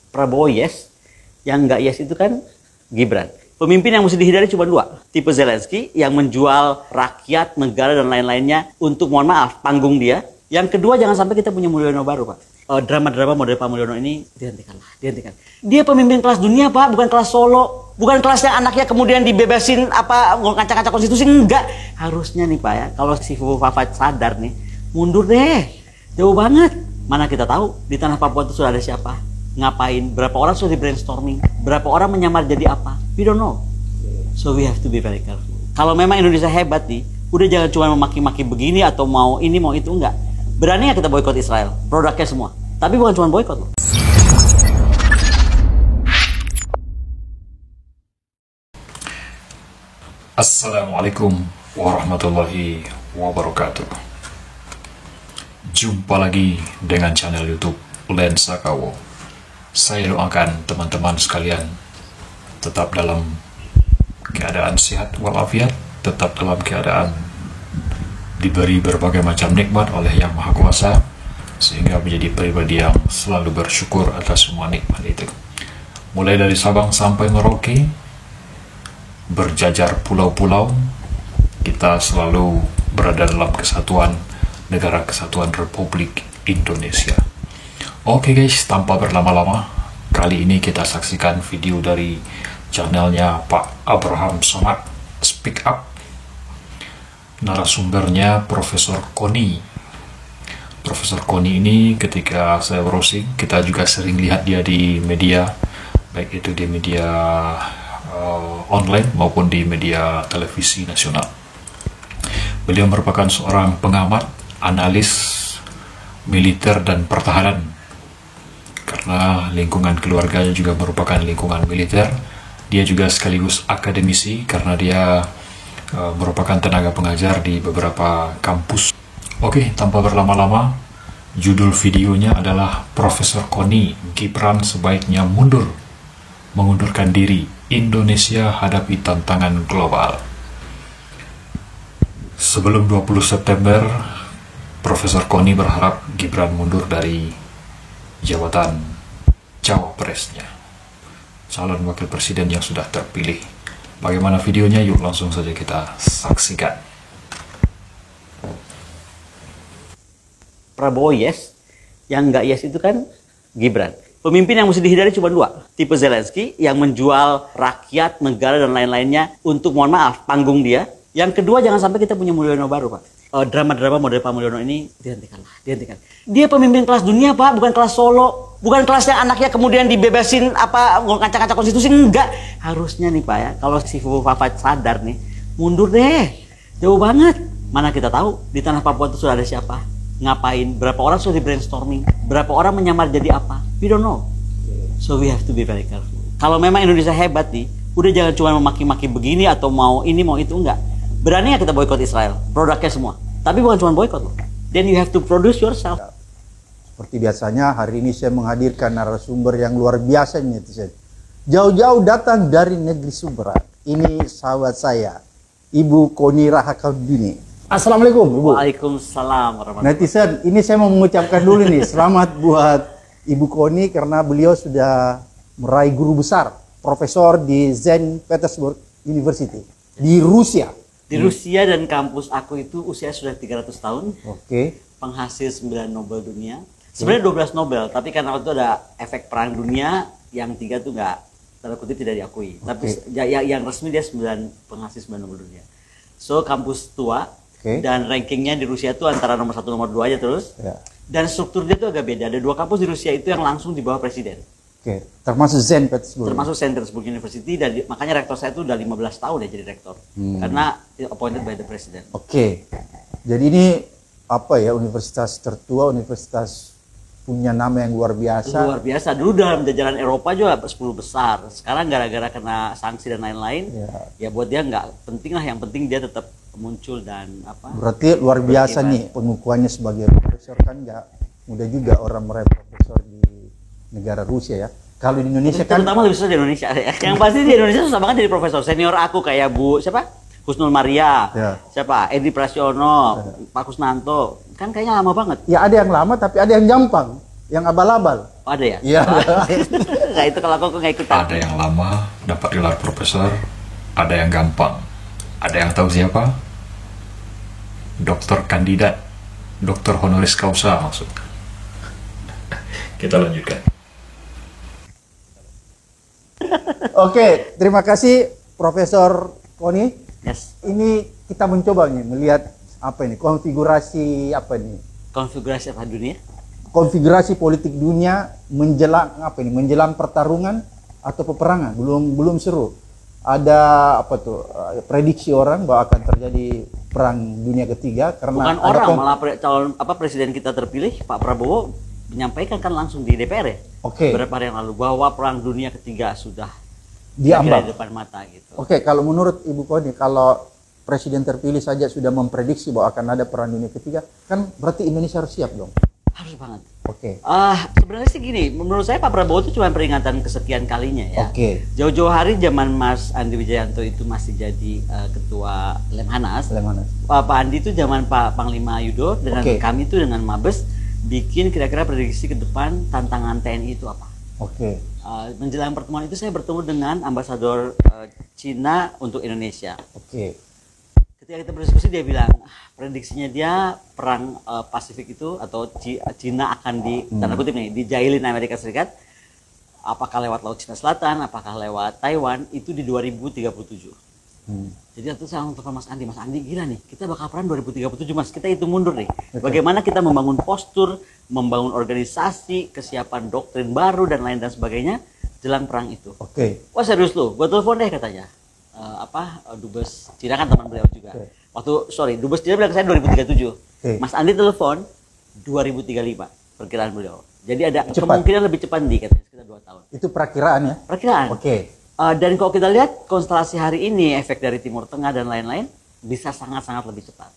Prabowo yes, yang nggak yes itu kan Gibran. Pemimpin yang mesti dihindari cuma dua. Tipe Zelensky yang menjual rakyat, negara, dan lain-lainnya untuk, mohon maaf, panggung dia. Yang kedua, jangan sampai kita punya Mulyono baru, Pak. Drama-drama model Pak Mulyono ini dihentikan. Dia pemimpin kelas dunia, Pak, bukan kelas Solo. Bukan kelas yang anaknya kemudian dibebasin ngacak-ngacak konstitusi. Enggak. Harusnya nih, Pak, ya, kalau si Fufu Fafat sadar nih, mundur deh. Jauh banget. Mana kita tahu di tanah Papua itu sudah ada siapa? Ngapain? Berapa orang sudah di brainstorming? Berapa orang menyamar jadi apa? We don't know. So we have to be very careful. Kalau memang Indonesia hebat nih, udah jangan cuma memaki-maki begini atau mau ini mau itu, enggak. Berani nggak kita boikot Israel? Produknya semua. Tapi bukan cuma boikot loh. Assalamualaikum warahmatullahi wabarakatuh. Jumpa lagi dengan channel YouTube Lensa Kawo. Saya doakan teman-teman sekalian tetap dalam keadaan sehat walafiat, tetap dalam keadaan diberi berbagai macam nikmat oleh Yang Maha Kuasa, sehingga menjadi pribadi yang selalu bersyukur atas semua nikmat itu. Mulai dari Sabang sampai Merauke, berjajar pulau-pulau, kita selalu berada dalam kesatuan Negara Kesatuan Republik Indonesia. Oke guys, tanpa berlama-lama, kali ini kita saksikan video dari channelnya Pak Abraham Samad Speak Up. Narasumbernya Profesor Koni. Profesor Koni ini ketika saya browsing, kita juga sering lihat dia di media, baik itu di media online maupun di media televisi nasional. Beliau merupakan seorang pengamat, analis militer dan pertahanan. Karena lingkungan keluarganya juga merupakan lingkungan militer, dia juga sekaligus akademisi karena dia merupakan tenaga pengajar di beberapa kampus. Oke, tanpa berlama-lama, judul videonya adalah Profesor Koni, Gibran sebaiknya mundur, mengundurkan diri, Indonesia hadapi tantangan global. Sebelum 20 September, Profesor Koni berharap Gibran mundur dari jabatan cawapresnya, calon wakil presiden yang sudah terpilih. Bagaimana videonya? Yuk langsung saja kita saksikan. Prabowo yes, yang nggak yes itu kan Gibran. Pemimpin yang mesti dihindari cuma dua. Tipe Zelensky yang menjual rakyat, negara, dan lain-lainnya untuk, mohon maaf, panggung dia. Yang kedua, jangan sampai kita punya Mulyono baru, Pak. Drama-drama model Pak Mulyono ini dihentikan. Dia pemimpin kelas dunia, Pak, bukan kelas Solo. Bukan kelas yang anaknya kemudian dibebasin ngacak-ngacak konstitusi. Enggak. Harusnya nih, Pak, ya, kalau si Fufu Fafat sadar nih, mundur deh. Jauh banget. Mana kita tahu di tanah Papua itu sudah ada siapa? Ngapain? Berapa orang sudah di brainstorming? Berapa orang menyamar jadi apa? We don't know. So we have to be very careful. Kalau memang Indonesia hebat nih, udah jangan cuma memaki-maki begini atau mau ini mau itu, enggak. Berani nggak kita boikot Israel? Produknya semua. Tapi bukan cuma boikot loh. Then you have to produce yourself. Seperti biasanya, hari ini saya menghadirkan narasumber yang luar biasa netizen. Jauh-jauh datang dari negeri Suberat. Ini sahabat saya, Ibu Koni Rahakaudini. Assalamualaikum, Ibu. Waalaikumsalam warahmatullahi wabarakatuh. Netizen, ini saya mau mengucapkan dulu nih, selamat buat Ibu Koni karena beliau sudah meraih guru besar, profesor di St. Petersburg University di Rusia. Di Rusia, dan kampus aku itu usia sudah 300 tahun. Oke. Penghasil 9 Nobel dunia. Sebenarnya 12 Nobel, tapi karena waktu itu ada efek perang dunia, yang 3 tuh nggak, tanda kutip, tidak diakui. Tapi yang resmi dia 9 penghasil 9 Nobel dunia. So kampus tua, dan rankingnya di Rusia tuh antara nomor 1 nomor 2 aja terus. Dan struktur dia tuh agak beda. Ada 2 kampus di Rusia itu yang langsung di bawah presiden. Termasuk St. Petersburg. Termasuk St. Petersburg University, dan makanya rektor saya itu udah 15 tahun ya jadi rektor. Karena appointed by the president. Jadi ini apa ya, universitas tertua, universitas punya nama yang luar biasa. Luar biasa. Dulu dalam jajaran Eropa juga 10 besar. Sekarang gara-gara kena sanksi dan lain-lain, ya buat dia nggak penting lah. Yang penting dia tetap muncul dan apa. Berarti luar biasa nih pengukuhannya sebagai profesor, kan nggak mudah juga orang meraih profesor di negara Rusia ya. Kalau di Indonesia kan, terutama lebih susah di Indonesia ya. Yang pasti di Indonesia susah banget jadi profesor. Senior aku kayak Bu siapa? Husnul Maria, siapa? Edi Prasiono, Pak Kusnanto. Kan kayaknya lama banget. Ya ada yang lama tapi ada yang gampang. Yang abal-abal. Oh, ada ya? Iya. Nah itu kalau aku nggak ikutan. Ada yang lama dapat gelar profesor, ada yang gampang. Ada yang tahu siapa? Doktor kandidat, doktor honoris causa maksud. Kita lanjutkan. Oke, terima kasih Profesor Koni. Yes. Ini kita mencoba nih melihat apa ini konfigurasi apa ini Konfigurasi apa dunia? konfigurasi politik dunia menjelang apa ini menjelang pertarungan atau peperangan belum seru. Ada apa tuh prediksi orang bahwa akan terjadi perang dunia ketiga karena Bukan ada orang, malah calon presiden kita terpilih Pak Prabowo menyampaikan kan langsung di DPR ya. Oke. Beberapa hari yang lalu bahwa perang dunia ketiga sudah diambang. di depan mata gitu. Oke, kalau menurut Ibu Koni, kalau presiden terpilih saja sudah memprediksi bahwa akan ada perang dunia ketiga, kan berarti Indonesia harus siap dong. Harus banget. Oke. Sebenarnya sih gini, menurut saya Pak Prabowo itu cuma peringatan kesekian kalinya ya. Oke. Jauh-jauh hari zaman Mas Andi Wijayanto itu masih jadi ketua Lemhanas. Pak Andi itu zaman Pak Panglima Yudo dengan kami itu dengan Mabes bikin kira-kira prediksi ke depan tantangan TNI itu apa. Oke. Menjelang pertemuan itu saya bertemu dengan ambasador Cina untuk Indonesia. Oke. Ketika kita berdiskusi dia bilang prediksinya dia perang Pasifik itu atau Cina akan tanda kutip nih dijailin Amerika Serikat, apakah lewat Laut Cina Selatan, apakah lewat Taiwan, itu di 2037. Jadi waktu saya telepon Mas Andi gila nih, kita bakal perang 2037 Mas, kita hitung mundur nih. Bagaimana kita membangun postur, membangun organisasi, kesiapan doktrin baru dan lain dan sebagainya jelang perang itu. Oke. Wah serius lu, gua telepon deh katanya. Dubes Cina kan teman beliau juga. Dubes Cina bilang ke saya 2037. Mas Andi telepon 2035 perkiraan beliau. Jadi ada kemungkinan lebih cepat nih katanya sekitar 2 tahun. Itu perakiraan ya? Perakiraan. Oke. Dan kalau kita lihat konstelasi hari ini, efek dari Timur Tengah dan lain-lain bisa sangat-sangat lebih cepat.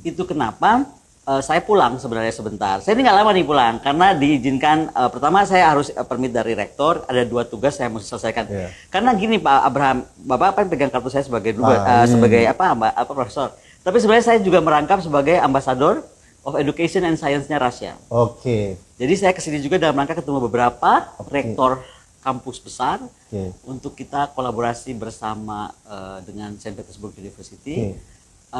Itu kenapa saya pulang sebenarnya sebentar. Saya ini nggak lama nih pulang karena diizinkan. Pertama saya harus permit dari rektor. Ada 2 tugas saya mesti selesaikan. Karena gini Pak Abraham, Bapak apa yang pegang kartu saya sebagai profesor. Tapi sebenarnya saya juga merangkap sebagai Ambassador of Education and Science-nya Rusia. Oke. Jadi saya kesini juga dalam rangka ketemu beberapa rektor kampus besar untuk kita kolaborasi bersama dengan Saint Petersburg University.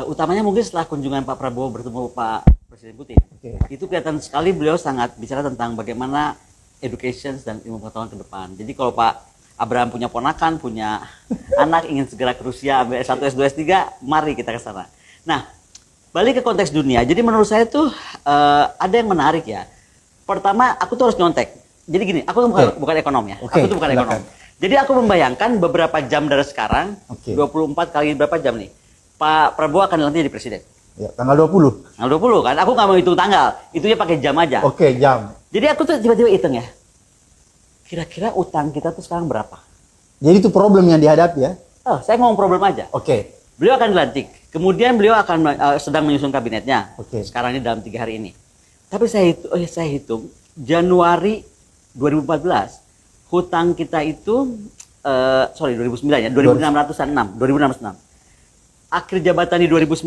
Utamanya mungkin setelah kunjungan Pak Prabowo bertemu Pak Presiden Putin. Itu kelihatan sekali beliau sangat bicara tentang bagaimana education dan ilmu pengetahuan ke depan. Jadi kalau Pak Abraham punya ponakan, punya anak ingin segera ke Rusia ambil S1, S2, S3, mari kita ke sana. Nah, balik ke konteks dunia. Jadi menurut saya tuh ada yang menarik ya. Pertama, aku tuh harus nyontek. Jadi gini, aku tuh bukan ekonom ya. Aku tuh bukan ekonom. Jadi aku membayangkan beberapa jam dari sekarang, 24 kali berapa jam nih? Pak Prabowo akan dilantik jadi presiden. Ya, tanggal 20. Tanggal 20 kan? Aku nggak mau hitung tanggal. Itunya pakai jam aja. Oke, jam. Jadi aku tuh tiba-tiba hitung ya. Kira-kira utang kita tuh sekarang berapa? Jadi itu problem yang dihadapi ya? Saya ngomong problem aja. Oke. Beliau akan dilantik. Kemudian beliau akan sedang menyusun kabinetnya. Oke. Sekarang ini dalam 3 hari ini. Tapi saya hitung Januari 2014 hutang kita itu 2009 ya, 2606. Akhir jabatan di 2019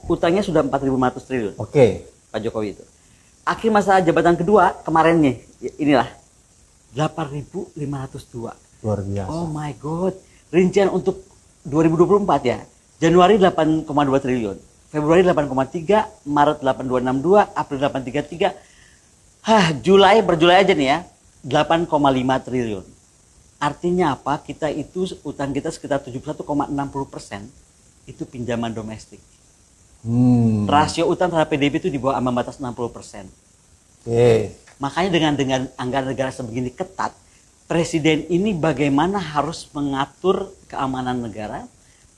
hutangnya sudah 4.500 triliun. Oke. Pak Jokowi itu. Akhir masa jabatan kedua kemarin nih, inilah 8.502. Luar biasa. Oh my god. Rincian untuk 2024 ya. Januari 8,2 triliun. Februari 8,3, Maret 8,262, April 8,33. Julai aja nih ya. 8,5 triliun. Artinya apa? Kita itu utang kita sekitar 71,60% itu pinjaman domestik. Rasio utang terhadap PDB itu di bawah ambang batas 60%. Makanya dengan anggaran negara sebegini ketat, presiden ini bagaimana harus mengatur keamanan negara,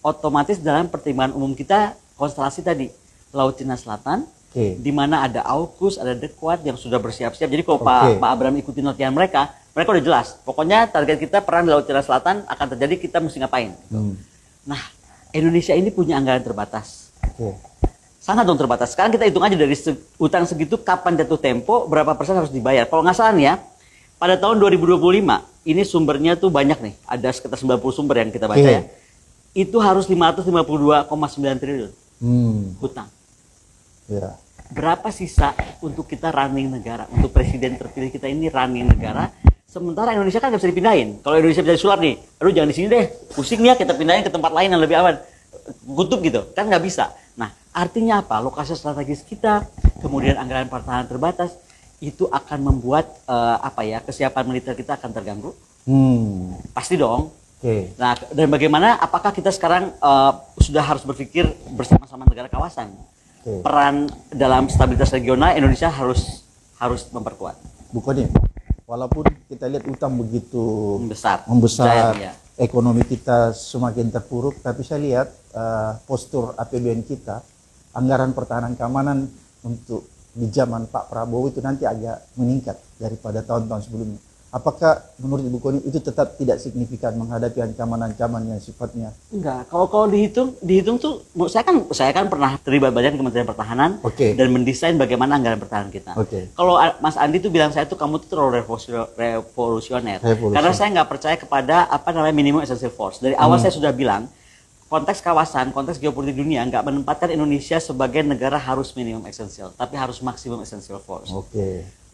otomatis dalam pertimbangan umum kita konstelasi tadi Laut Cina Selatan, di mana ada AUKUS, ada DEQUAD yang sudah bersiap-siap. Jadi kalau Pak Abraham ikutin latihan mereka udah jelas. Pokoknya target kita perang di Laut Cina Selatan akan terjadi, kita mesti ngapain. Nah, Indonesia ini punya anggaran terbatas. Sangat dong terbatas. Sekarang kita hitung aja dari utang segitu kapan jatuh tempo, berapa persen harus dibayar. Kalau nggak salah nih ya, pada tahun 2025, ini sumbernya tuh banyak nih. Ada sekitar 90 sumber yang kita baca ya. Itu harus 552,9 triliun hutang. berapa sisa untuk kita running negara, untuk presiden terpilih kita ini running negara, sementara Indonesia kan nggak bisa dipindahin. Kalau Indonesia bisa disulap nih, aduh jangan di sini deh, pusing ya, kita pindahin ke tempat lain yang lebih aman, kutub gitu, kan nggak bisa. Nah, artinya apa? Lokasi strategis kita, kemudian anggaran pertahanan terbatas, itu akan membuat kesiapan militer kita akan terganggu. Pasti dong. Nah, dan bagaimana? Apakah kita sekarang sudah harus berpikir bersama-sama negara kawasan? Peran dalam stabilitas regional Indonesia harus memperkuat. Bukannya, walaupun kita lihat utang begitu membesar, ya. Ekonomi kita semakin terpuruk, tapi saya lihat postur APBN kita, anggaran pertahanan keamanan untuk di zaman Pak Prabowo itu nanti agak meningkat daripada tahun-tahun sebelumnya. Apakah menurut Ibu Koni itu tetap tidak signifikan menghadapi ancaman-ancaman yang sifatnya? Enggak, kalau dihitung tuh, saya kan pernah terlibat banyak di Kementerian Pertahanan dan mendesain bagaimana anggaran pertahanan kita. Kalau Mas Andi tuh bilang saya tuh kamu tuh terlalu revolusioner. Karena saya nggak percaya kepada minimum essential force. Dari awal saya sudah bilang konteks kawasan, konteks geopolitik dunia nggak menempatkan Indonesia sebagai negara harus minimum essential, tapi harus maksimum essential force.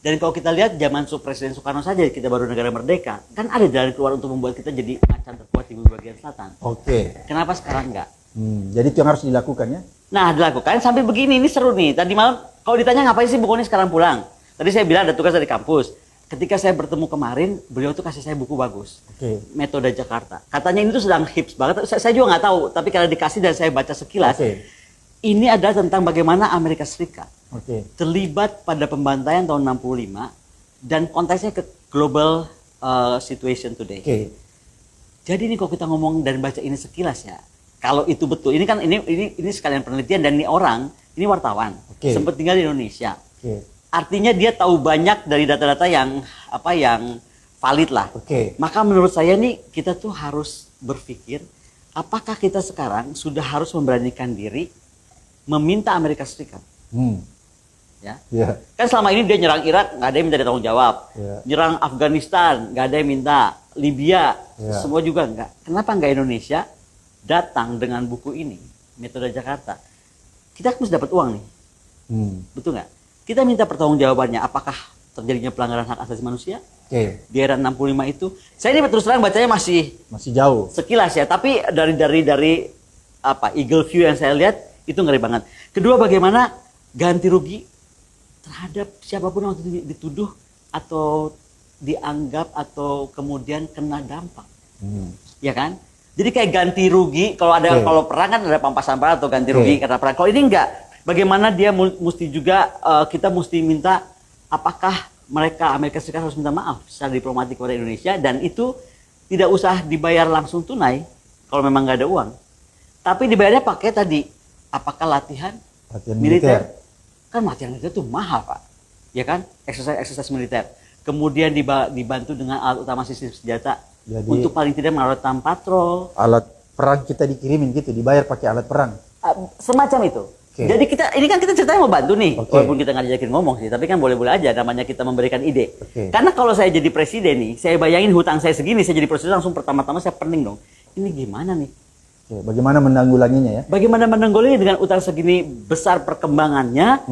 Dan kalau kita lihat zaman Presiden Soekarno saja kita baru negara merdeka, kan ada jalan keluar untuk membuat kita jadi macan terkuat di bagian selatan. Kenapa sekarang enggak? Jadi itu yang harus dilakukan ya? Nah, dilakukan sampai begini, ini seru nih. Tadi malam kalau ditanya ngapain sih Bu Koni sekarang pulang? Tadi saya bilang ada tugas dari kampus. Ketika saya bertemu kemarin, beliau tuh kasih saya buku bagus. Metode Jakarta. Katanya ini tuh sedang hits banget. Saya juga nggak tahu, tapi karena dikasih dan saya baca sekilas. Ini adalah tentang bagaimana Amerika Serikat terlibat pada pembantaian tahun 65 dan konteksnya ke global situation today. Jadi ini kalau kita ngomong dan baca ini sekilas ya, kalau itu betul, ini kan ini sekalian penelitian dan ini orang, ini wartawan, sempat tinggal di Indonesia. Artinya dia tahu banyak dari data-data yang valid lah. Maka menurut saya nih kita tuh harus berpikir apakah kita sekarang sudah harus memberanikan diri meminta Amerika Serikat. Kan selama ini dia nyerang Irak nggak ada yang minta dia tanggung jawab, nyerang Afghanistan nggak ada yang minta, Libya semua juga nggak. Kenapa nggak Indonesia datang dengan buku ini, Metode Jakarta? Kita harus dapat uang nih, betul nggak? Kita minta pertanggungjawabannya, apakah terjadinya pelanggaran hak asasi manusia? Di era 65 itu, saya ini terus terang bacanya masih jauh. Sekilas ya, tapi dari eagle view yang saya lihat itu ngeri banget. Kedua, bagaimana ganti rugi terhadap siapapun yang dituduh atau dianggap atau kemudian kena dampak, ya kan? Jadi kayak ganti rugi kalau perang kan ada pampasan perang atau ganti rugi karena perang. Kalau ini enggak, bagaimana dia mesti juga kita mesti minta apakah Amerika Serikat harus minta maaf secara diplomatik kepada Indonesia dan itu tidak usah dibayar langsung tunai kalau memang nggak ada uang, tapi dibayarnya pakai tadi apakah latihan militer. Kan latihan militer itu mahal Pak, ya kan? Eksersis militer. Kemudian dibantu dengan alat utama sistem senjata. Jadi, untuk paling tidak melakukan patrol. Alat perang kita dikirimin gitu, dibayar pakai alat perang. Semacam itu. Jadi ini kan kita ceritanya mau bantu nih, walaupun kita nggak diajakin ngomong sih, tapi kan boleh-boleh aja namanya kita memberikan ide. Karena kalau saya jadi presiden nih, saya bayangin hutang saya segini, saya jadi presiden langsung pertama-tama saya pening dong. Ini gimana nih? Bagaimana menanggulanginya ya? Bagaimana menanggulangi dengan utang segini besar perkembangannya?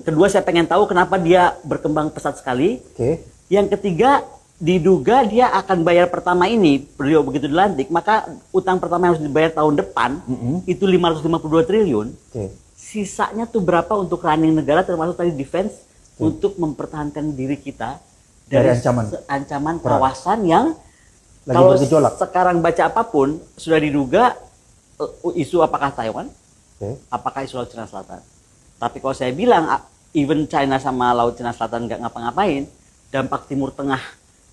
Kedua saya pengen tahu kenapa dia berkembang pesat sekali. Yang ketiga diduga dia akan bayar pertama ini beliau begitu dilantik, maka utang pertama yang harus dibayar tahun depan itu 552 triliun. Sisanya tuh berapa untuk running negara termasuk tadi defense untuk mempertahankan diri kita dari ancaman kawasan yang kalau sekarang baca apapun sudah diduga isu apakah Taiwan, apakah isu Laut Cina Selatan. Tapi kalau saya bilang even China sama Laut Cina Selatan nggak ngapa-ngapain, dampak Timur Tengah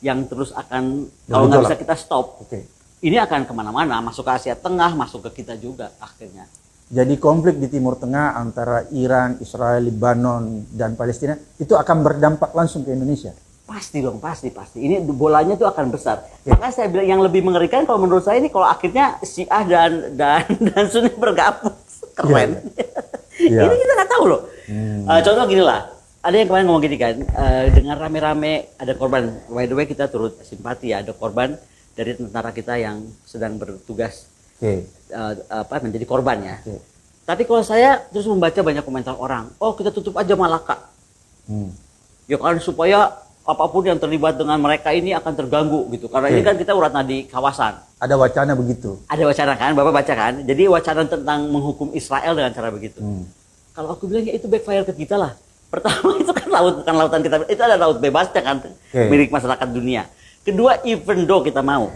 yang terus akan kalau nggak bisa kita stop, ini akan kemana-mana, masuk ke Asia Tengah, masuk ke kita juga akhirnya. Jadi konflik di Timur Tengah antara Iran, Israel, Lebanon, dan Palestina itu akan berdampak langsung ke Indonesia. Pasti dong, pasti. Ini bolanya tuh akan besar. Makanya saya bilang yang lebih mengerikan kalau menurut saya ini kalau akhirnya Syiah dan Sunni bergabung, keren. Ini kita nggak tahu loh. Contoh gini lah, ada yang kemarin ngomong gini kan, dengan rame-rame ada korban. By the way kita turut simpati ya, ada korban dari tentara kita yang sedang bertugas menjadi korban ya. Tapi kalau saya terus membaca banyak komentar orang, oh kita tutup aja Malaka. Ya kan supaya apapun yang terlibat dengan mereka ini akan terganggu gitu. Karena ini kan kita urat nadi kawasan. Ada wacana begitu. Ada wacana kan, Bapak baca kan. Jadi wacana tentang menghukum Israel dengan cara begitu. Kalau aku bilang ya itu backfire ke kita lah. Pertama itu kan laut, bukan lautan kita. Itu ada laut bebasnya kan, milik masyarakat dunia. Kedua, even though kita mau.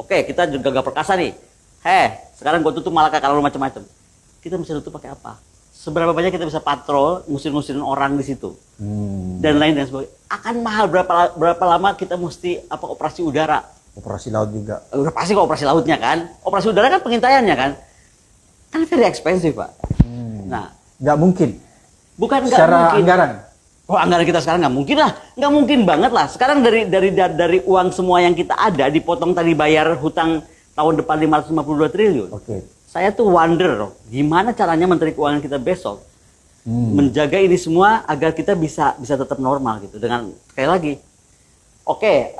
Oke, kita juga gak perkasa nih. Sekarang gue tutup Malaka kalau macam-macam. Kita bisa tutup pakai apa? Seberapa banyak kita bisa patrol, ngusir-ngusirin orang di situ. Dan lain dan sebagainya. Akan mahal berapa lama kita mesti operasi udara. Operasi laut juga. Udah pasti kok operasi lautnya kan. Operasi udara kan pengintaiannya kan. Kan very expensive, Pak. Nah, nggak mungkin. Bukan nggak secara mungkin. Anggaran. Oh, anggaran kita sekarang nggak mungkin lah, nggak mungkin banget lah. Sekarang dari uang semua yang kita ada dipotong tadi bayar hutang tahun depan 552 triliun. Saya tuh wonder gimana caranya Menteri Keuangan kita besok menjaga ini semua agar kita bisa tetap normal gitu. Dengan sekali lagi,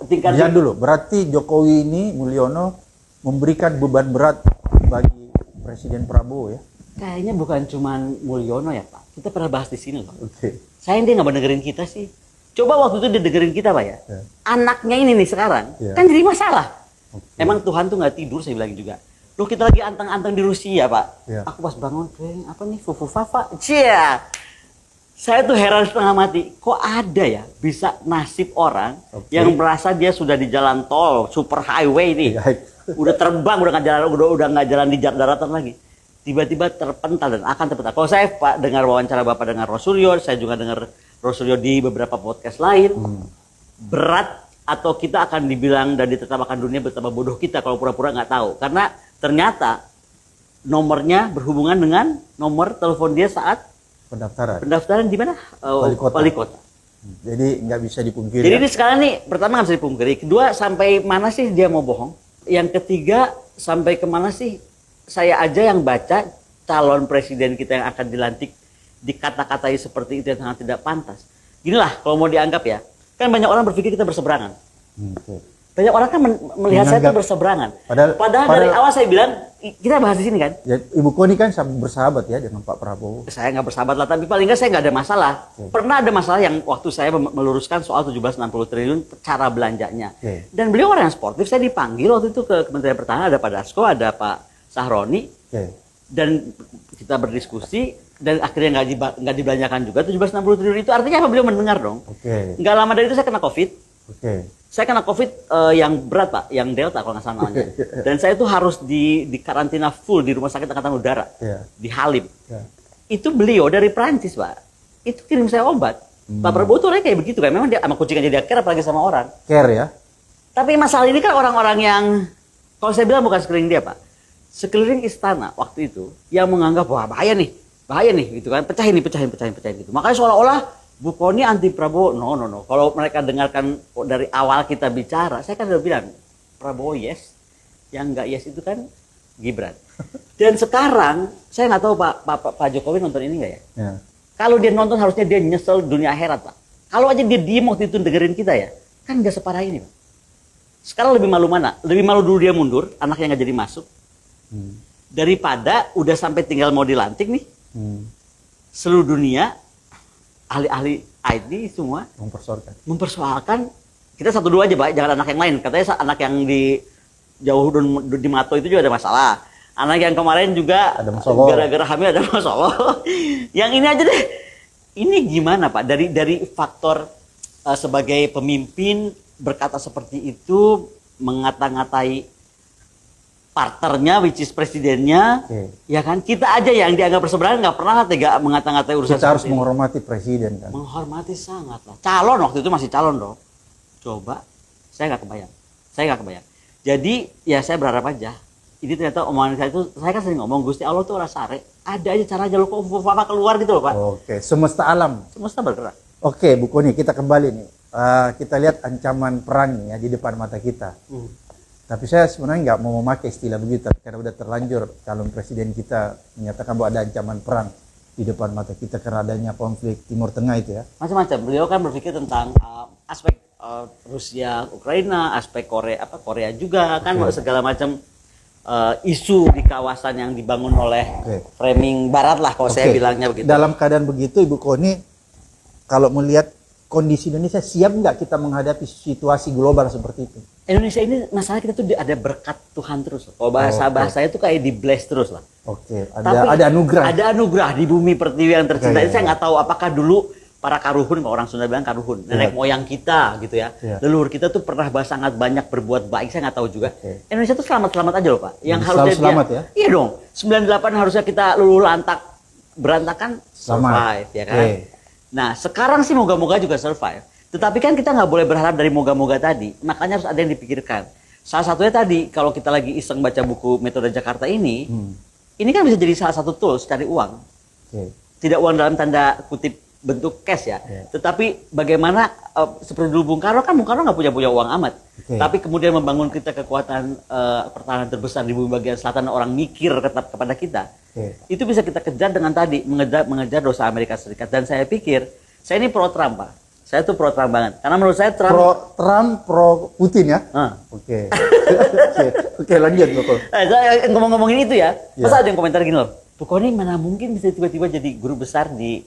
tingkat. Jangan dulu. Berarti Jokowi ini Mulyono memberikan beban berat bagi Presiden Prabowo ya? Kayaknya bukan cuma Mulyono ya Pak. Kita pernah bahas di sini loh. Sayang dia nggak mendengerin kita sih. Coba waktu itu dia dengerin kita Pak ya. Anaknya ini nih sekarang kan jadi masalah. Emang Tuhan tuh nggak tidur, saya bilang juga. Loh kita lagi anteng-anteng di Rusia Pak. Aku pas bangun, apa nih fufu fafa. Cia. Saya tuh heran setengah mati. Kok ada ya bisa nasib orang yang merasa dia sudah di jalan tol super highway nih, udah terbang, udah nggak jalan di daratan lagi. Tiba-tiba terpental dan akan terpental. Kalau saya Pak dengar wawancara Bapak dengan Rosuryo, saya juga dengar Rosuryo di beberapa podcast lain. Berat atau kita akan dibilang dan ditertawakan dunia betapa bodoh kita kalau pura-pura nggak tahu. Karena ternyata nomornya berhubungan dengan nomor telepon dia saat pendaftaran di mana? Wali kota. Jadi nggak bisa dipungkiri. Jadi ini sekarang nih, pertama nggak bisa dipungkiri. Kedua, sampai mana sih dia mau bohong? Yang ketiga, sampai kemana sih saya aja yang baca calon presiden kita yang akan dilantik dikata-katai seperti itu yang sangat tidak pantas. Ginilah kalau mau dianggap ya, kan banyak orang berpikir kita berseberangan. Banyak orang kan melihat saya itu berseberangan. Padahal dari awal saya bilang, kita bahas di sini kan. Ya, Ibu Koni kan bersahabat ya dengan Pak Prabowo. Saya nggak bersahabat lah, tapi paling nggak saya nggak ada masalah. Pernah ada masalah yang waktu saya meluruskan soal 1760 triliun cara belanjanya. Dan beliau orang yang sportif, saya dipanggil waktu itu ke Kementerian Pertahanan, ada Pak Dasko, ada Pak Sahroni, dan kita berdiskusi dan akhirnya nggak dibelanjakan juga 1760 triliun itu. Artinya apa? Beliau mendengar dong. Nggak lama dari itu saya kena COVID. Saya kena COVID yang berat Pak, yang Delta kalau nggak salah namanya. Dan saya itu harus di karantina full di Rumah Sakit Angkatan Udara di Halim. Itu beliau dari Prancis Pak. Itu kirim saya obat. Pak Prabowo tuh orangnya kayak begitu kan. Memang dia sama kucing aja dia care, apalagi sama orang. Care ya. Tapi masalah ini kan orang-orang yang, kalau saya bilang bukan sekeliling dia Pak, sekeliling istana waktu itu yang menganggap wah bahaya nih gitu kan, pecahin gitu. Makanya seolah-olah Bu Koni anti Prabowo. No. Kalau mereka dengarkan dari awal kita bicara, saya kan udah bilang Prabowo yes, yang nggak yes itu kan Gibran. Dan sekarang saya nggak tahu Pak Jokowi nonton ini nggak ya? Kalau dia nonton harusnya dia nyesel dunia akhirat Pak. Kalau aja dia diem waktu itu dengerin kita ya, kan nggak separah ini Pak. Sekarang lebih malu mana? Lebih malu dulu dia mundur, anaknya nggak jadi masuk. Daripada udah sampai tinggal mau dilantik nih, seluruh dunia ahli-ahli IT semua mempersoalkan kita 1-2 aja Pak, jangan anak yang lain. Katanya anak yang di jauh di Mato itu juga ada masalah. Anak yang kemarin juga gara-gara hamil ada masalah. Yang ini aja deh. Ini gimana Pak? Dari faktor sebagai pemimpin berkata seperti itu, mengata-ngatai partnernya, which is presidennya, ya kan? Kita aja yang dianggap berseberangan nggak pernah tega mengata-ngatai urusan. Kita harus menghormati presiden kan? Menghormati sangat lah. Calon waktu itu masih calon dong. Coba, saya nggak kebayang. Jadi ya saya berharap aja. Ini ternyata omongan saya itu, saya kan sering ngomong Gusti Allah tuh rasa sare. Ada aja cara aja lo kok keluar gitu loh Pak. Semesta alam. Semesta bergerak. Bu Koni, kita kembali nih. Kita lihat ancaman perang nih ya di depan mata kita. Tapi saya sebenarnya nggak mau memakai istilah begitu, karena udah terlanjur calon presiden kita menyatakan bahwa ada ancaman perang di depan mata kita karena adanya konflik Timur Tengah itu ya. Macam-macam. Beliau kan berpikir tentang aspek Rusia, Ukraina, aspek Korea juga kan segala macam isu di kawasan yang dibangun oleh framing Barat lah, kalau saya bilangnya begitu. Dalam keadaan begitu, Ibu Koni, kalau melihat kondisi Indonesia, siap nggak kita menghadapi situasi global seperti itu? Indonesia ini masalah kita tuh ada berkat Tuhan terus. Kalau bahasanya tuh kayak di bless terus lah. Ada anugerah. Ada anugerah di bumi pertiwi yang tercinta. Saya nggak tahu apakah dulu para karuhun, kalau orang Sunda bilang karuhun, nenek moyang kita gitu ya, leluhur kita tuh pernah sangat banyak berbuat baik, saya nggak tahu juga. Indonesia tuh selamat-selamat aja loh Pak. Yang harusnya selamat ya? Iya dong. 98 harusnya kita luluh lantak berantakan survive ya kan. Nah sekarang sih moga-moga juga survive. Tetapi kan kita nggak boleh berharap dari moga-moga tadi. Makanya harus ada yang dipikirkan. Salah satunya tadi kalau kita lagi iseng baca buku Metode Jakarta ini kan bisa jadi salah satu tools cari uang. Tidak uang dalam tanda kutip bentuk cash ya, tetapi bagaimana seperti dulu Bung Karno nggak punya uang amat, tapi kemudian membangun kita kekuatan pertahanan terbesar di bumi bagian selatan, orang mikir kepada kita, itu bisa kita kejar dengan tadi mengejar dosa Amerika Serikat. Dan saya pikir saya ini pro Trump Pak, saya tuh pro Trump banget, karena menurut saya pro Putin ya. Oke, lanjut Boko. Saya ngomongin itu ya, masa ada yang komentar gini loh, pokoknya mana mungkin bisa tiba-tiba jadi guru besar di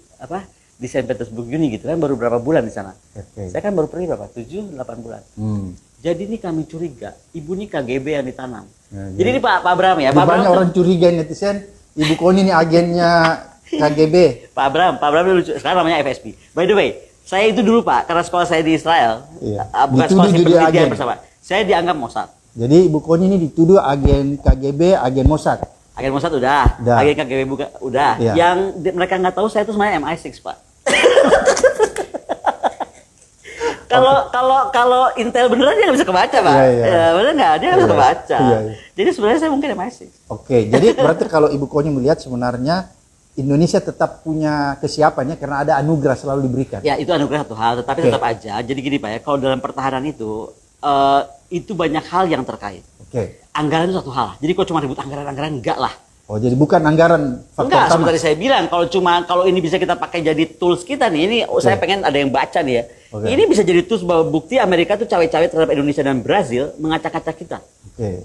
Saint Petersburg Uni gitu kan, baru berapa bulan di sana. Saya kan baru pergi berapa? 7-8 bulan. Jadi ini kami curiga, ibu ini KGB yang ditanam. Jadi ini Pak Abraham ya. Banyak orang curiga netizen, Ibu Koni ini agennya KGB. Pak Abraham lucu. Sekarang namanya FSB. By the way, saya itu dulu Pak, karena sekolah saya di Israel, bukan sekolah penelitian bersama. Saya dianggap Mossad. Jadi Ibu Koni ini dituduh agen KGB, agen Mossad. Agen Mossad udah. Agen KGB udah. Yang mereka nggak tahu saya itu sebenarnya MI6 Pak. Kalau Intel beneran dia nggak bisa kebaca Pak. Bener nggak, dia nggak bisa kebaca. Jadi sebenarnya saya mungkin MI6. Jadi berarti kalau Ibu Koni melihat sebenarnya Indonesia tetap punya kesiapannya karena ada anugerah selalu diberikan. Ya itu anugerah satu hal, tetapi tetap aja. Jadi gini Pak ya, kalau dalam pertahanan itu banyak hal yang terkait. Anggaran itu satu hal. Jadi kalau cuma ribut anggaran enggak lah. Jadi bukan anggaran faktor enggak, seperti saya bilang, kalau ini bisa kita pakai jadi tools kita nih, ini saya pengen ada yang baca nih ya. Ini bisa jadi tools bahwa bukti Amerika tuh cawe-cawe terhadap Indonesia dan Brazil mengacak-acak kita.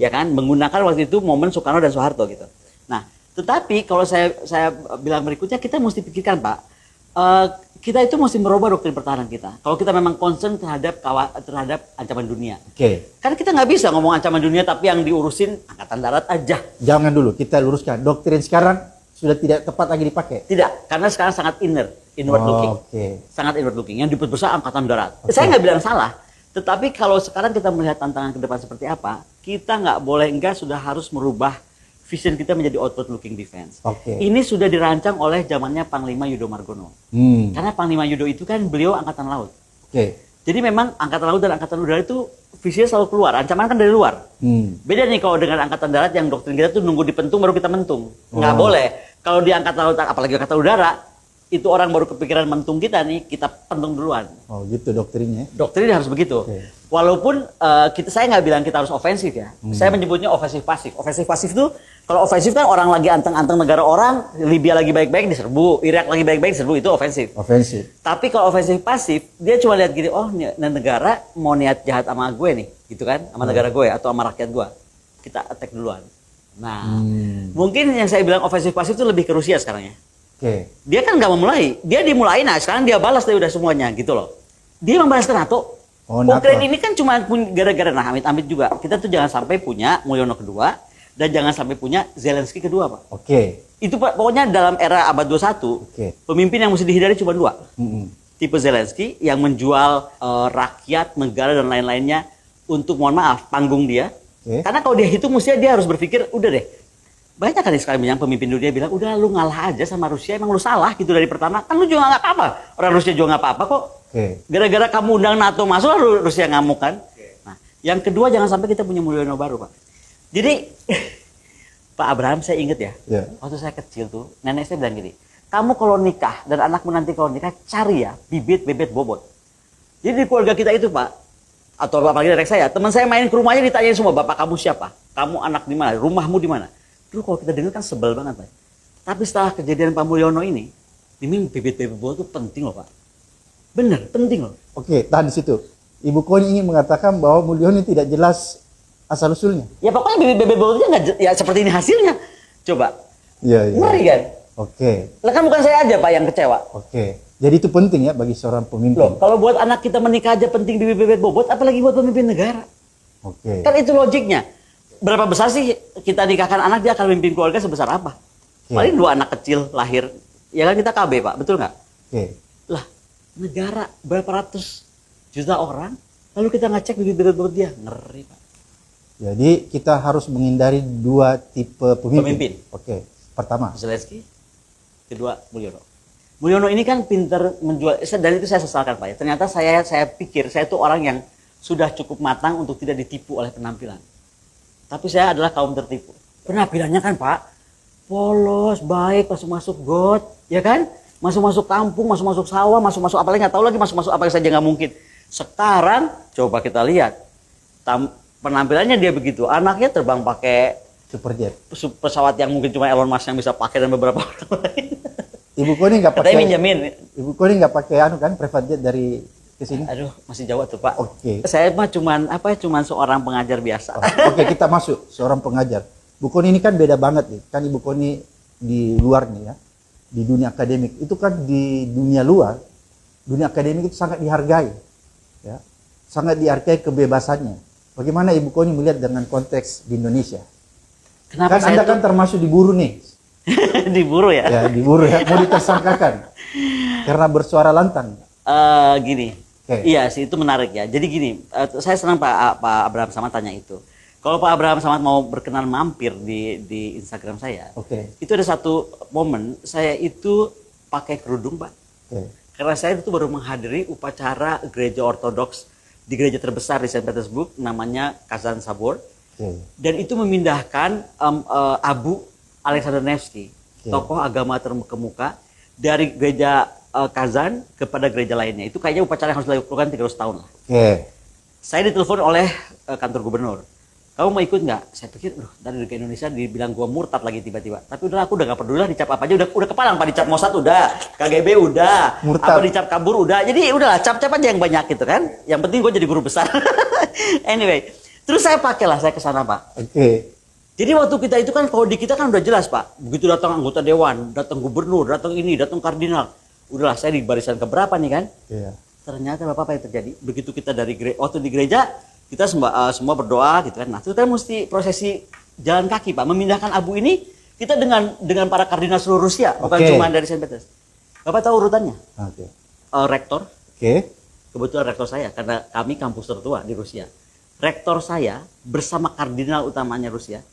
Ya kan, menggunakan waktu itu momen Soekarno dan Soeharto gitu. Nah, tetapi kalau saya bilang berikutnya, kita mesti pikirkan Pak, kita itu mesti merubah doktrin pertahanan kita. Kalau kita memang concern terhadap ancaman dunia. Karena kita nggak bisa ngomong ancaman dunia tapi yang diurusin angkatan darat aja. Jangan dulu, kita luruskan. Doktrin sekarang sudah tidak tepat lagi dipakai. Tidak, karena sekarang sangat inward looking. Sangat inward looking. Yang diperbesar angkatan darat. Saya nggak bilang salah. Tetapi kalau sekarang kita melihat tantangan ke depan seperti apa, kita sudah harus merubah vision kita menjadi outward looking defense. Ini sudah dirancang oleh zamannya Panglima Yudo Margono. Karena Panglima Yudo itu kan beliau angkatan laut. Jadi memang angkatan laut dan angkatan udara itu visinya selalu keluar. Ancaman kan dari luar. Beda nih kalau dengan angkatan darat yang doktrin kita tuh nunggu dipentung baru kita mentung. Nggak boleh. Kalau di angkatan laut, apalagi angkatan udara, itu orang baru kepikiran mentung kita nih, kita pentung duluan. Gitu doktrinnya. Doktrinnya harus begitu. Walaupun saya nggak bilang kita harus ofensif ya. Saya menyebutnya ofensif pasif. Ofensif pasif itu, kalau ofensif kan orang lagi anteng-anteng negara orang, Libya lagi baik-baik diserbu, Irak lagi baik-baik diserbu, itu ofensif. Tapi kalau ofensif pasif, dia cuma lihat gini, oh negara mau niat jahat sama gue nih, gitu kan, sama negara gue atau sama rakyat gue. Kita attack duluan. Nah, mungkin yang saya bilang ofensif pasif itu lebih ke Rusia sekarang ya. Dia kan nggak memulai, dia dimulai, nah sekarang dia balas deh udah semuanya gitu loh. Dia membalas ke NATO. Ukraina ini kan cuma gara-gara amit-amit juga. Kita tuh jangan sampai punya Mulyono kedua dan jangan sampai punya Zelensky kedua Pak. Itu pokoknya dalam era abad 21, pemimpin yang mesti dihindari cuma dua. Tipe Zelensky yang menjual rakyat, negara dan lain-lainnya untuk mohon maaf panggung dia. Karena kalau dia hitung mestinya dia harus berpikir udah deh. Banyak kali sekarang yang pemimpin dunia bilang, udah lu ngalah aja sama Rusia, emang lu salah gitu dari pertama. Kan lu juga nggak apa-apa. Orang Rusia juga nggak apa-apa kok. Gara-gara kamu undang NATO masuk, lalu Rusia ngamuk kan. Nah, yang kedua jangan sampai kita punya Mulyono baru Pak. Jadi, Pak Abraham saya inget ya, waktu saya kecil tuh, nenek saya bilang gini, kamu kalau nikah dan anakmu nanti kalau nikah, cari ya bibit bebet bobot. Jadi di keluarga kita itu Pak, atau apalagi dari saya, teman saya main ke rumahnya ditanyain semua, bapak kamu siapa? Kamu anak di mana? Rumahmu di mana? Dulu kalau kita dengar kan sebel banget Pak. Tapi setelah kejadian Pak Mulyono ini bibit-bibit bobot itu penting loh Pak. Bener, penting loh. Tahan di situ. Ibu Koni ingin mengatakan bahwa Mulyono tidak jelas asal usulnya. Ya pokoknya bibit-bibit bobotnya nggak ya seperti ini hasilnya. Coba. Iya, iya. Ngeri kan? Oke. Lah kan bukan saya aja Pak yang kecewa. Oke. Jadi itu penting ya bagi seorang pemimpin. Loh, kalau buat anak kita menikah aja penting bibit-bibit bobot, apalagi buat pemimpin negara. Oke. Kan itu logiknya. Berapa besar sih kita nikahkan anak, dia akan memimpin keluarga sebesar apa? Paling 2 anak kecil lahir. Ya kan kita KB Pak, betul nggak? Oke. Lah, negara berapa ratus juta orang, lalu kita ngecek bibit-bibit bobot dia. Ngeri Pak. Jadi kita harus menghindari 2 tipe pemimpin. Oke. Pertama. Zelensky, kedua Mulyono. Mulyono ini kan pinter menjual, dan itu saya sesalkan Pak ya. Ternyata saya pikir saya itu orang yang sudah cukup matang untuk tidak ditipu oleh penampilan. Tapi saya adalah kaum tertipu. Penampilannya kan Pak, polos, baik, masuk-masuk got, ya kan? Masuk-masuk kampung, masuk-masuk sawah, masuk-masuk apalagi nggak tahu lagi masuk-masuk apa saja nggak mungkin. Sekarang coba kita lihat, penampilannya dia begitu, anaknya terbang pakai Superjet. pesawat yang mungkin cuma Elon Musk yang bisa pakai dan beberapa orang lain. Ibu Koni nggak Katanya pakai. minjemin. Ibu Koni nggak pakai kan private jet dari ke sini. Aduh, masih jauh tuh Pak. Oke. Saya mah cuman seorang pengajar biasa. Oke, kita masuk seorang pengajar. Bu Koni ini kan beda banget nih. Kan Ibu Koni di luar nih ya. Di dunia akademik. Itu kan di dunia luar, dunia akademik itu sangat dihargai. Ya. Sangat dihargai kebebasannya. Bagaimana Ibu Koni melihat dengan konteks di Indonesia? Kenapa kan Anda kan termasuk diburu nih. diburu ya? Ya, diburu ya. Mau ditersangkakan. Karena bersuara lantang. Gini. Oke. Iya sih, itu menarik ya. Jadi gini, saya senang Pak Abraham Samad tanya itu. Kalau Pak Abraham Samad mau berkenan mampir di Instagram saya, Oke. itu ada satu momen saya itu pakai kerudung Pak. Oke. Karena saya itu baru menghadiri upacara gereja ortodoks di gereja terbesar di Saint Petersburg, namanya Kazan Sabor. Oke. Dan itu memindahkan Abu Alexander Nevsky, tokoh agama terkemuka dari gereja Kazan kepada gereja lainnya. Itu kayaknya upacara yang harus dilakukan 300 tahun lah. Oke. Saya ditelepon oleh kantor gubernur. Kamu mau ikut nggak? Saya pikir, dari ke Indonesia dibilang gua murtad lagi tiba-tiba. Tapi udah aku udah gak peduli lah, dicap apa aja. Udah kepalang Pak, dicap Mossad udah, KGB udah, Murtad. apa dicap kabur udah. Jadi udahlah, cap-cap aja yang banyak gitu kan. Yang penting gue jadi guru besar. Anyway, terus saya pakailah saya ke sana Pak. Oke. Jadi waktu kita itu kan kalau di kita kan udah jelas Pak. Begitu datang anggota dewan, datang gubernur, datang ini, datang kardinal. Udahlah saya di barisan keberapa nih kan. Iya. Ternyata Bapak apa yang terjadi? Begitu kita dari waktu di gereja, kita semua berdoa gitu kan. Nah, itu kan mesti prosesi jalan kaki Pak, memindahkan abu ini kita dengan para kardinal seluruh Rusia, bukan Oke. cuma dari Saint Petersburg. Bapak tahu urutannya? Oke. Rektor, Oke. kebetulan rektor saya karena kami kampus tertua di Rusia. Rektor saya bersama kardinal utamanya Rusia,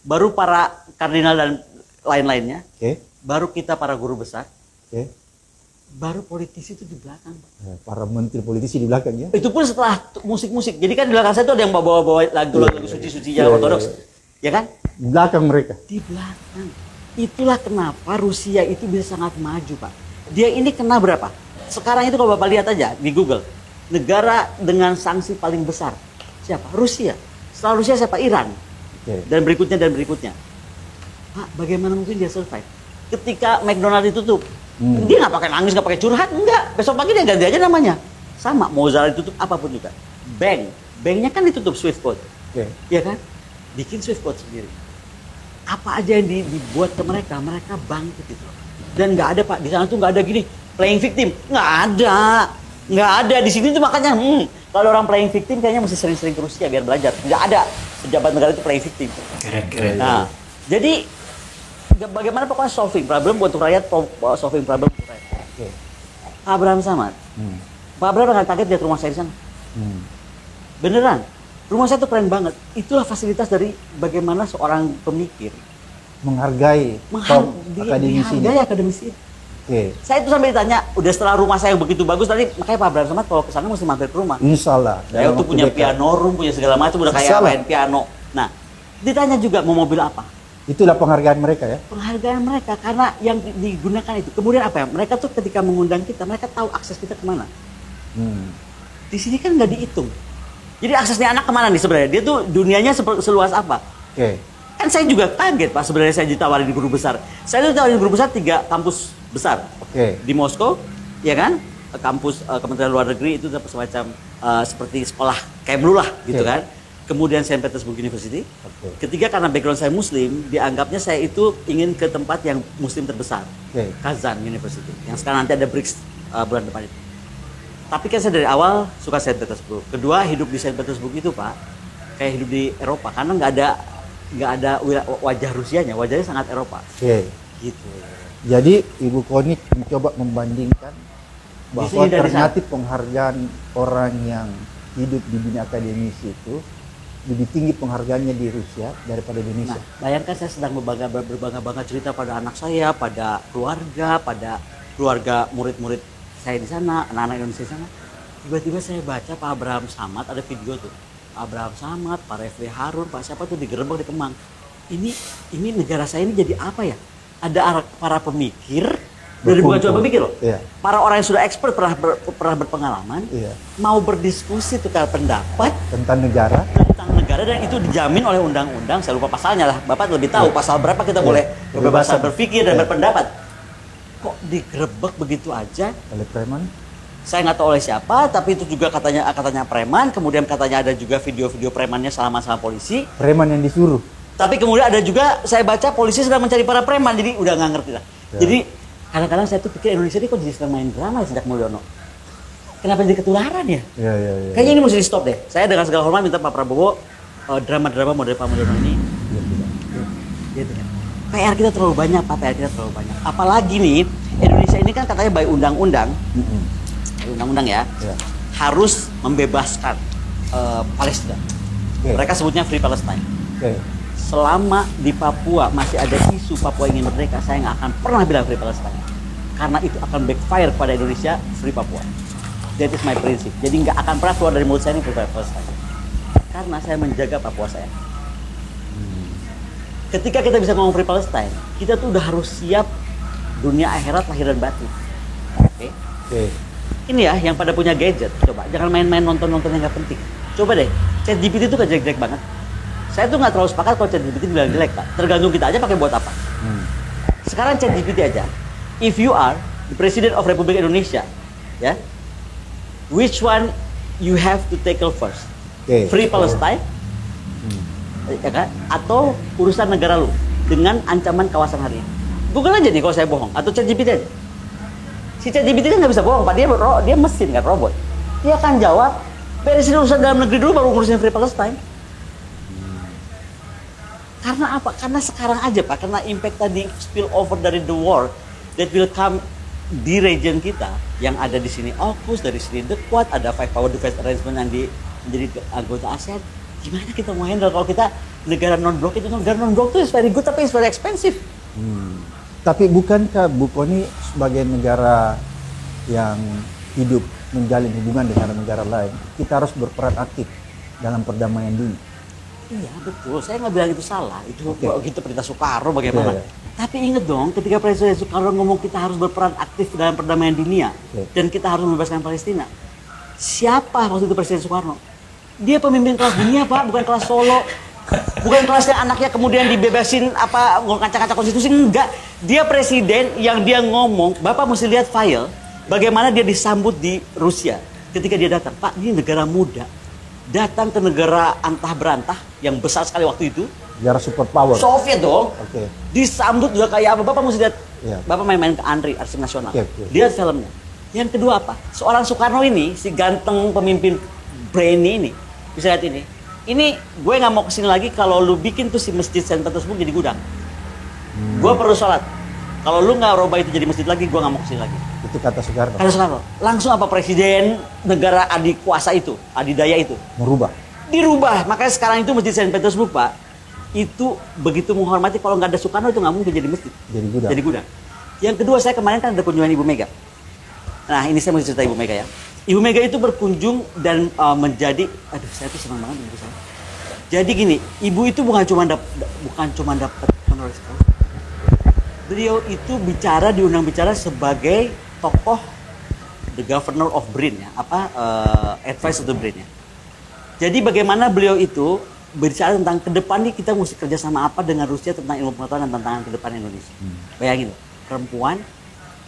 baru para kardinal dan lain-lainnya, Oke. baru kita para guru besar, Oke. baru politisi itu di belakang Pak. Para menteri politisi di belakang ya. Itu pun setelah musik-musik. Jadi kan di belakang saya itu ada yang bawa-bawa lagu-lagu suci-suci yang Iya, ortodoks. iya. Ya kan? Di belakang mereka. Di belakang. Itulah kenapa Rusia itu bisa sangat maju, Pak. Dia ini kena berapa? Sekarang itu kalau Bapak lihat aja di Google. Negara dengan sanksi paling besar. Siapa? Rusia. Setelah Rusia siapa? Iran. Oke. Dan berikutnya dan berikutnya. Pak, bagaimana mungkin dia survive? Ketika McDonald ditutup, dia nggak pakai nangis, nggak pakai curhat, enggak. Besok pagi dia ganti aja namanya. Sama, Mozart ditutup apapun juga. Banknya kan ditutup Swift code, Oke. ya kan? Bikin Swift code sendiri. Apa aja yang dibuat ke mereka bangkit itu. Dan nggak ada Pak, di sana tuh nggak ada gini playing victim, nggak ada di sini tuh makanya. Kalau orang playing victim kayaknya mesti sering-sering ke Rusia biar belajar. Nggak ada pejabat negara itu playing victim. Keren. Nah, jadi bagaimana pokoknya solving problem untuk rakyat, solving problem untuk rakyat. Oke. Abraham Samad. Pak Abraham nggak kaget lihat rumah saya di sana. Beneran. Rumah saya tuh keren banget. Itulah fasilitas dari bagaimana seorang pemikir Menghargai kaum akademisi ini. dihargai akademisi. Oke. Saya itu sampai ditanya, udah setelah rumah saya yang begitu bagus tadi, makanya Pak Abraham Samad kalau ke sana mesti mampir ke rumah. Insya Allah. Saya dalam tuh waktu punya dekat. piano room, punya segala macam, udah kayak Salah. main piano. Nah, ditanya juga mau mobil apa? Itulah penghargaan mereka ya. Penghargaan mereka karena yang digunakan itu. Kemudian apa ya? Mereka tuh ketika mengundang kita, mereka tahu akses kita kemana. Di sini kan nggak dihitung. Jadi aksesnya anak kemana nih sebenarnya? Dia tuh dunianya seluas apa? Oke. Kan saya juga kaget Pak, sebenarnya saya ditawarin di guru besar. Saya tuh ditawarin di guru besar 3 kampus besar. Oke. Di Moskow, ya kan? Kampus Kementerian Luar Negeri itu semacam seperti sekolah Kemlu lah gitu Oke. kan. kemudian Saint Petersburg University. Oke. Ketiga, karena background saya Muslim, dianggapnya saya itu ingin ke tempat yang Muslim terbesar, Oke. Kazan University, yang sekarang nanti ada BRICS bulan depan itu. Tapi kan saya dari awal suka Saint Petersburg. Kedua, hidup di Saint Petersburg itu Pak, kayak hidup di Eropa, karena nggak ada wajah Rusianya, wajahnya sangat Eropa. Oke. Gitu. Jadi Ibu Koni mencoba membandingkan bahwa Bisa dari ternyata penghargaan orang yang hidup di dunia akademisi itu lebih tinggi penghargaannya di Rusia daripada di Indonesia. Nah, bayangkan saya sedang berbangga-bangga cerita pada anak saya, pada keluarga murid-murid saya di sana, anak-anak Indonesia di sana. Tiba-tiba saya baca Pak Abraham Samad, ada video tuh. Pak Abraham Samad, Pak Refli Harun, Pak siapa tuh digerebek di Kemang. Ini negara saya ini jadi apa ya? Ada para pemikir, dari bukan cuma pemikir loh. Iya. Para orang yang sudah expert pernah berpengalaman, Iya. mau berdiskusi tukar pendapat Tentang negara. tentang negara, dan itu dijamin oleh undang-undang. Saya lupa pasalnya lah, Bapak lebih tahu pasal berapa kita boleh kebebasan berpikir dan berpendapat. Kok digerebek begitu aja? Oleh preman. Saya nggak tahu oleh siapa, tapi itu juga katanya preman. Kemudian katanya ada juga video-video premannya salaman sama polisi. Preman yang disuruh. Tapi kemudian ada juga saya baca polisi sedang mencari para preman, jadi udah nggak ngerti lah. Ya. Jadi kadang-kadang saya tuh pikir Indonesia ini kok jadi sedang main drama ya sejak Mulyono. Kenapa jadi ketularan ya? Iya. Kayaknya ini mesti di stop deh. Saya dengan segala hormat minta Pak Prabowo drama-drama model Pak Mulyono ini. Dia tidak. PR kita terlalu banyak, Pak. PR kita terlalu banyak. Apalagi nih Indonesia ini kan katanya by undang-undang, ya, harus membebaskan Palestina. Oke. Mereka sebutnya Free Palestine. Oke. Selama di Papua masih ada isu Papua ingin merdeka, saya nggak akan pernah bilang Free Palestine. Karena itu akan backfire kepada Indonesia, Free Papua. That is my prinsip. Jadi nggak akan pernah keluar dari mulut saya ini Free Palestine. Karena saya menjaga Papua saya. Ketika kita bisa ngomong Free Palestine, kita tuh udah harus siap dunia akhirat lahir dan batin. Oke? Oke. Ini ya yang pada punya gadget, coba jangan main-main nonton-nonton yang nggak penting. Coba deh, ChatGPT itu kan jelek-jelek banget. Saya tuh nggak terlalu sepakat kalau ChatGPT bilang jelek, Pak. Tergantung kita aja pakai buat apa. Sekarang ChatGPT aja. If you are the President of Republik Indonesia, ya, which one you have to tackle first? Oke. Free Palestine, ya kan? Atau urusan negara lu dengan ancaman kawasan hari ini? Google aja nih kalau saya bohong, atau ChatGPT aja. Si ChatGPT kan nggak bisa bohong, Pak. Dia mesin kan, robot. Dia akan jawab, beresin urusan dalam negeri dulu baru ngurusin Free Palestine. Karena apa? Karena sekarang aja Pak, karena impact tadi spill over dari the war that will come di region kita yang ada di sini AUKUS, dari sini The Quad, ada Five Power Defense Arrangement yang menjadi anggota ASEAN. Gimana kita mau handle kalau kita negara non-blok itu? Negara non-blok itu is very good tapi is very expensive. Tapi bukankah Bu Koni sebagai negara yang hidup menjalin hubungan dengan negara lain, kita harus berperan aktif dalam perdamaian dunia? Iya betul, saya nggak bilang itu salah. Itu Oke. gitu perintah Soekarno bagaimana. Iya. Tapi ingat dong, ketika Presiden Soekarno ngomong kita harus berperan aktif dalam perdamaian dunia dan kita harus membebaskan Palestina. Siapa waktu itu Presiden Soekarno? Dia pemimpin kelas dunia Pak, bukan kelas Solo. Bukan kelasnya anaknya kemudian dibebasin apa ngacak-ngacak konstitusi, enggak. Dia presiden yang dia ngomong, Bapak mesti lihat file bagaimana dia disambut di Rusia ketika dia datang. Pak, ini negara muda. Datang ke negara antah berantah yang besar sekali waktu itu. Negara superpower. Soviet dong. Oke. Disambut juga kayak apa? Bapak mesti lihat. Iya. Bapak main-main ke Andri, Arsip Nasional. Oke, oke. Lihat filmnya. Yang kedua apa? Seorang Soekarno ini, si ganteng pemimpin brainy ini, bisa lihat ini. Ini gue nggak mau kesini lagi kalau lu bikin tuh si masjid Saint Petersburg jadi gudang. Gue perlu sholat. Kalau lu nggak rubah itu jadi masjid lagi, gue nggak mau kesini lagi. Itu kata Soekarno. Karena Soekarno, langsung apa presiden negara adik kuasa itu, adidaya itu, Merubah. dirubah. Makanya sekarang itu masjid Saint Petersburg Pak, itu begitu menghormati. Kalau nggak ada Soekarno itu nggak mungkin jadi masjid. Jadi gudang. Jadi gudang. Yang kedua, saya kemarin kan ada kunjungan Ibu Mega. Nah ini saya mau cerita Ibu Mega ya. Ibu Mega itu berkunjung dan menjadi, aduh saya tuh senang banget ibu saya. Jadi gini, ibu itu bukan cuma dapat honoris causa. Beliau itu bicara, diundang bicara sebagai tokoh the governor of BRIN ya, advice of the BRIN ya. Jadi bagaimana beliau itu berbicara tentang ke depan nih kita mesti kerja sama apa dengan Rusia tentang ilmu pengetahuan dan tantangan ke depan Indonesia. Bayangin, perempuan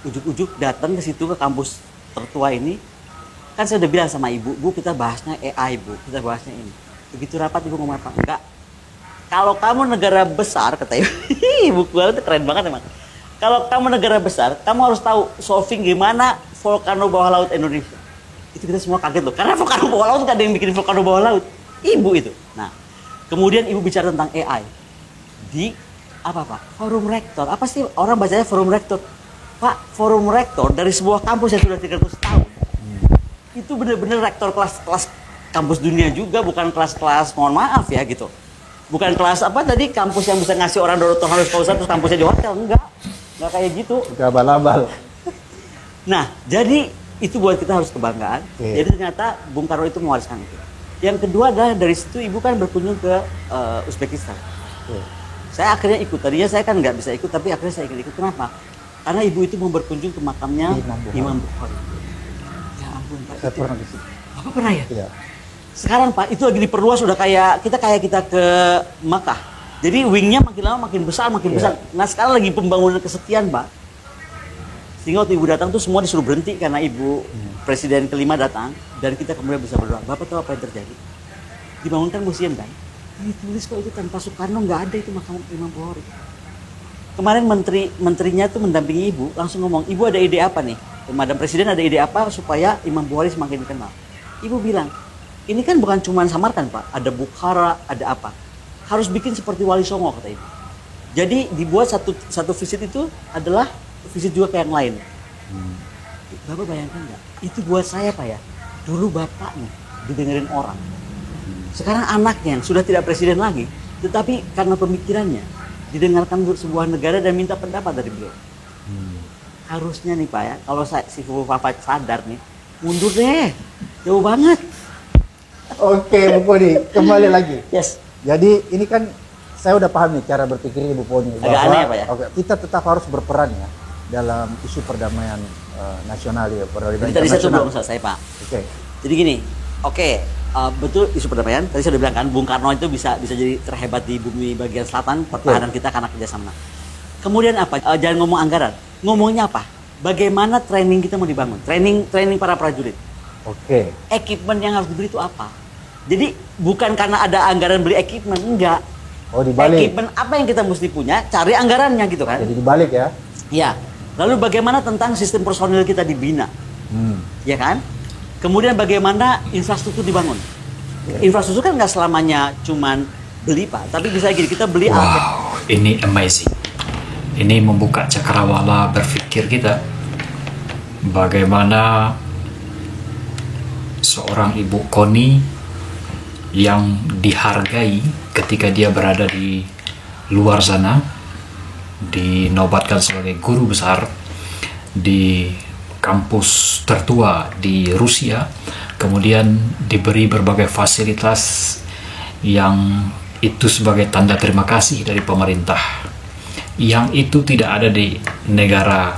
ujuk-ujuk datang ke situ ke kampus tertua ini. Kan saya udah bilang sama ibu, Bu kita bahasnya AI Bu, kita bahasnya ini. Begitu rapat ibu ngomong apa? Enggak. Kalau kamu negara besar, kata ibu, ibu gua itu keren banget emang. Kalau kamu negara besar, kamu harus tahu solving gimana volcano bawah laut Indonesia. Itu kita semua kaget loh, karena volcano bawah laut gak ada yang bikin volcano bawah laut. Ibu itu. Nah, kemudian ibu bicara tentang AI di apa Pak? Forum Rektor. Apa sih orang bacanya Forum Rektor? Pak, Forum Rektor dari sebuah kampus yang sudah 300 tahun. Itu benar-benar rektor kelas-kelas kampus dunia juga, bukan kelas-kelas, mohon maaf ya gitu. Bukan kelas apa tadi, kampus yang bisa ngasih orang doktor harus pausa terus kampusnya di hotel. Enggak kayak gitu. Abal-abal. Nah, jadi itu buat kita harus kebanggaan. Oke. Jadi ternyata Bung Karno itu mewariskan itu. Yang kedua adalah dari situ ibu kan berkunjung ke Uzbekistan. Oke. Saya akhirnya ikut. Tadinya saya kan nggak bisa ikut, tapi akhirnya saya ikut. Kenapa? Karena ibu itu mau berkunjung ke makamnya Imam Bukhari. Ya ampun Pak. Saya pernah ke situ. Apa pernah ya? Iya. Sekarang Pak, itu lagi diperluas, udah kayak kita ke Makkah. Jadi wingnya makin lama makin besar. Nah sekarang lagi pembangunan kesekian Pak. Sehingga waktu ibu datang tuh semua disuruh berhenti karena ibu presiden kelima datang. Dan kita kemudian bisa berdoa. Bapak tahu apa yang terjadi? Dibangunkan museum kan? Ditulis kok itu tanpa Soekarno nggak ada itu makam Imam Bukhari. Kemarin menterinya tuh mendampingi ibu langsung ngomong, ibu ada ide apa nih? Madam Presiden ada ide apa supaya Imam Bukhari semakin dikenal? Ibu bilang, ini kan bukan cuma Samarkand Pak, ada Bukhara, ada apa? Harus bikin seperti Wali Songo kata ibu. Jadi dibuat satu visit itu adalah visit juga ke yang lain. Bapak bayangkan nggak? Itu buat saya Pak ya. Dulu bapaknya didengerin orang. Sekarang anaknya yang sudah tidak presiden lagi, tetapi karena pemikirannya didengarkan untuk sebuah negara dan minta pendapat dari beliau. Harusnya nih Pak ya, kalau si Fufu Papa sadar nih, mundur deh, jauh banget. Oke, Bu Poni, kembali lagi. Yes. Jadi ini kan saya udah paham nih cara berpikir Bu Poni. Agak aneh ya Pak ya? Oke, kita tetap harus berperan ya dalam isu perdamaian nasional ya, perdamaian Jadi tadi saya tuh internasional. belum selesai Pak. Oke. Jadi gini, betul isu perdamaian. Tadi saya udah bilang kan, Bung Karno itu bisa jadi terhebat di bumi bagian selatan, pertahanan kita karena kerjasama. Kemudian apa? Jangan ngomong anggaran. Ngomongnya apa? Bagaimana training kita mau dibangun? Training para prajurit. Oke. Equipment yang harus dibeli itu apa? Jadi bukan karena ada anggaran beli equipment, enggak. Oh, dibalik. Equipment apa yang kita mesti punya, cari anggarannya gitu kan. Jadi dibalik ya. Ya. Lalu bagaimana tentang sistem personil kita dibina? Ya kan? Kemudian bagaimana infrastruktur dibangun? Infrastruktur kan nggak selamanya cuman beli Pak, tapi bisa gini, kita beli Wow, ini amazing. Ini membuka cakrawala berpikir kita. Bagaimana seorang Ibu Koni yang dihargai ketika dia berada di luar sana, dinobatkan sebagai guru besar di kampus tertua di Rusia, kemudian diberi berbagai fasilitas yang itu sebagai tanda terima kasih dari pemerintah, yang itu tidak ada di negara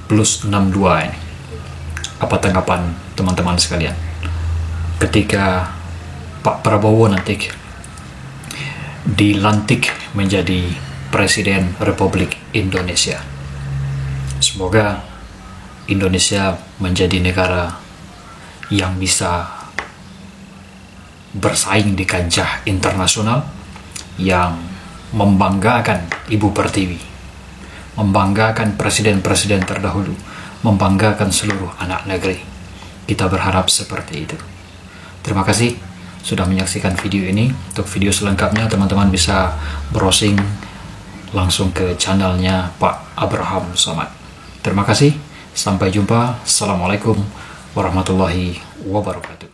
plus 62 ini. Apa tanggapan teman-teman sekalian ketika Pak Prabowo nanti dilantik menjadi Presiden Republik Indonesia? Semoga Indonesia menjadi negara yang bisa bersaing di kancah internasional, yang membanggakan Ibu Pertiwi, membanggakan presiden-presiden terdahulu, membanggakan seluruh anak negeri. Kita berharap seperti itu. Terima kasih sudah menyaksikan video ini. Untuk video selengkapnya teman-teman bisa browsing langsung ke channelnya Pak Abraham Samad. Terima kasih. Sampai jumpa. Assalamualaikum warahmatullahi wabarakatuh.